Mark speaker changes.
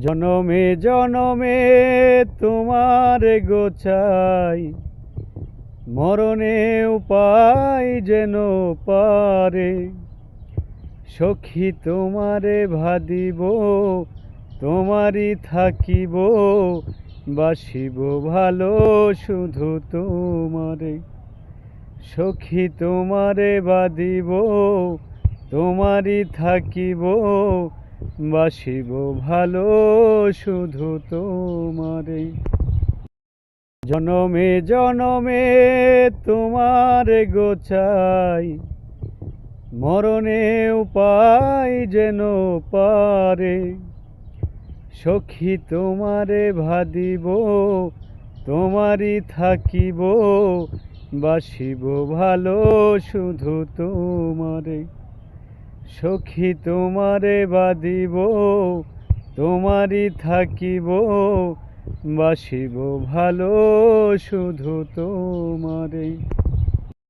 Speaker 1: জনমে জনমে তোমার গোছাই, মরণে উপায় যেন পারে। সখী তোমারে ভাদিব, তোমারই থাকিব, বাসিব ভালো শুধু তোমারে। সখী তোমারে বাদিব, তোমারই থাকিব, বাসিব ভালো শুধু তোমারে। জনমে জনমে তোমার গোছাই, মরণে উপায় যেন পারে। সখী তোমারে ভাদিব, তোমারই থাকিব, বাসিব ভালো শুধু তোমারে। সখী তোমারে বাদিব, তোমারই থাকিব, বাসিব ভালো শুধু তোমারে।